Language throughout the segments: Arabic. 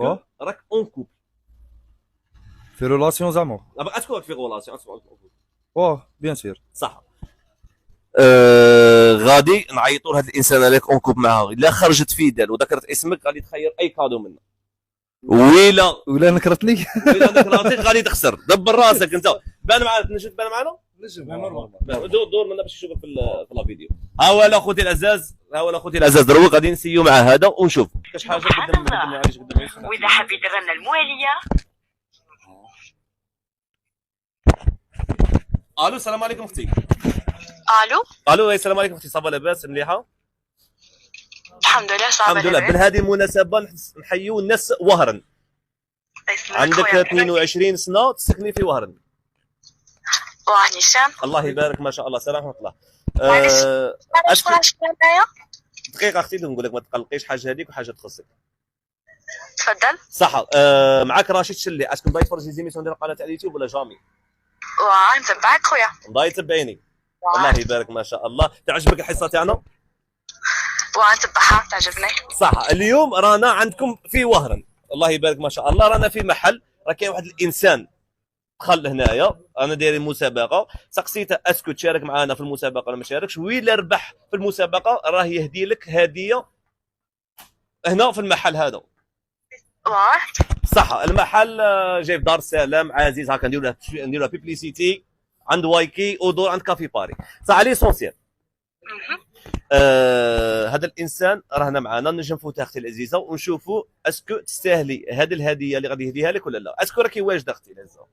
اسكو راك اون كوبل؟ في ريلاسيون زعما. اسكو راك في غولاسيون؟ اسكو واه بيان سير. صح. غادي نعيطوا لهذا الانسان هذاك اون كوب معاه، الا خرجت فيدال وذكرت اسمك غادي تخير اي كادو منه. ولا نكرتني. ولا نكرتك غادي تخسر. دبر راسك انت. بان معنا نجم، بان معنا دور منا باش يشوفك في لا فيديو. ها هو اخوتي العزاز، ها هو اخوتي العزاز، دروك غادي نسيو مع هذا ونشوف كاش حاجه قدام علاش قدام. واذا حاب يدير لنا المواليه. الو السلام عليكم اختي. الو السلام عليكم اختي، صافا لاباس مليحه؟ الحمد لله صافا الحمد لله. بهذه المناسبه نحيوا الناس وهرن. عندك 22 سنه تسكني في وهرن. واه نيشان. الله يبارك ما شاء الله. سلام ورحمه الله. شكون معايا؟ دقيقه اختي نقول لك ما تقلقيش، حاجه هذيك وحاجه تخصك. تفضل. صح. معك رشيد شلي. اسكو نضيف فرجي زيميسيون ديال القناه تاع اليوتيوب ولا جامي؟ واه نتبعك خويا. نضاي تبعيني. الله يبارك ما شاء الله. تعجبك الحصه تاعنا؟ واه نتبعها تعجبني. صح. اليوم رانا عندكم في وهرن. الله يبارك ما شاء الله. رانا في محل راه كاين واحد الانسان دخل هنايا، انا دايرين مسابقه، سقسيته اسكو تشارك معنا في المسابقه ولا ما شاركش، ويلا ربح في المسابقه راه يهدي لك هديه هنا في المحل هذا. واه صح. المحل جاي في دار السلام عزيز، هكا نديروا له بيبليسيتي عند وايكي ودور عند كافي باري. صح. ليسونسيال. هذا الانسان راهنا معنا، نجم نفوتها اختي العزيزه ونشوفوا اسكو تستاهلي هذه الهديه اللي غادي يهديها لك ولا لا. اسكو راكي واجده اختي العزيزه؟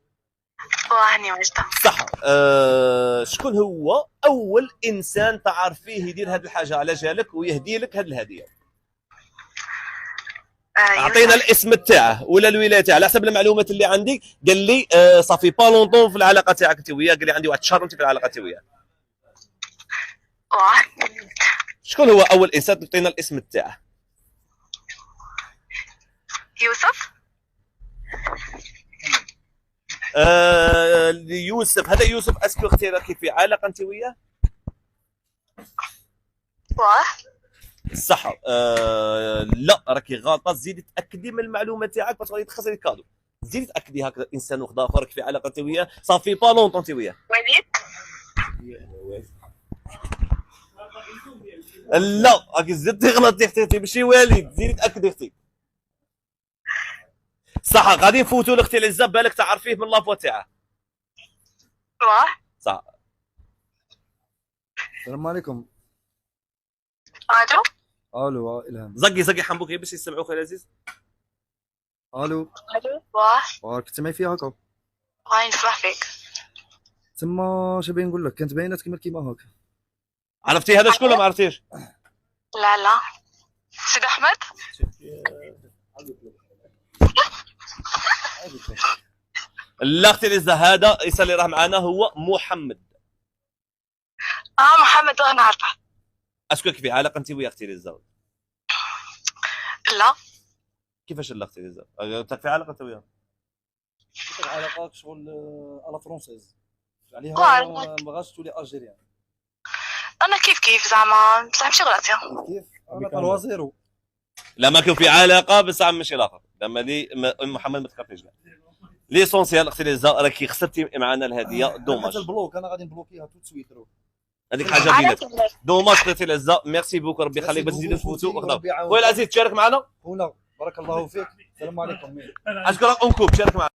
واه هاني واجده. صح. شكون هو اول انسان تعرفيه يدير هذه الحاجه على جالك ويهدي لك هذه الهديه؟ اعطينا الاسم تاعه ولا الولايه تاعه على حسب المعلومات اللي عندي. قال لي صافي با لونطون في العلاقه تاعك انت وياه، قال لي عندي واحد الشهر انت في العلاقه تاعي وياه. شكون هو اول انسان؟ تعطينا الاسم تاعه. يوسف. يوسف. هذا يوسف. اسكو اختي راكي في علاقه انت وياه؟ واه صح. لا راكي غلطه. زيدي تاكدي من المعلومه تاعك باش غادي تخسري الكادو. زيدي تاكدي هكذا انسان واحد اخر راك في علاقه انت وياه صافي با لونطون انت وياه. وليد. لا راكي زدتي غلطتي اختي، ماشي والد. زيدي تاكدي اختي. صح. غادي نفوتوا لاختي العزه، بالك تعرفيه من لافوا تاعه. واه صح. السلام عليكم. الو. الهام. زقي حنبوك باش يسمعوك يا العزيز. الو. واه كنت معي فيها هكا. هاي نسمع فيك. تما اش باغي نقول لك، كانت باينات كيما هكا. عرفتي هذا شكون ولا ما عرفتيش؟ لا سيد احمد. لا اختي العزه، هذا الانسان اللي راه معنا هو محمد. محمد انا عارفه. اسكو في علاقه انت ويا اختي العزه؟ لا. كيفاش لا اختي العزه؟ انت في علاقه انت وياه؟ علاقات شغل على فرونسيز عليها، ما بغاش تولي الجيريان. انا كيف زعما بصح ماشي غلطي. كيف انا كان زيرو. لا ما كان في علاقه بس عم ماشي الاخر. لما لي محمد ما تكفيش. ليسونسيال اختي العزه راكي خسرتي معنا الهديه. دوماج. البلوك انا غادي نبلوكيها تو سويت. هذيك حاجه بينات. دوماج اختي العزه. ميرسي بوك. ربي يخليك باش نزيدو نفوتوا. خويا العزيز تشارك معنا. خونا بارك الله فيك. السلام عليكم. اشكرك اونكم تشارك معنا.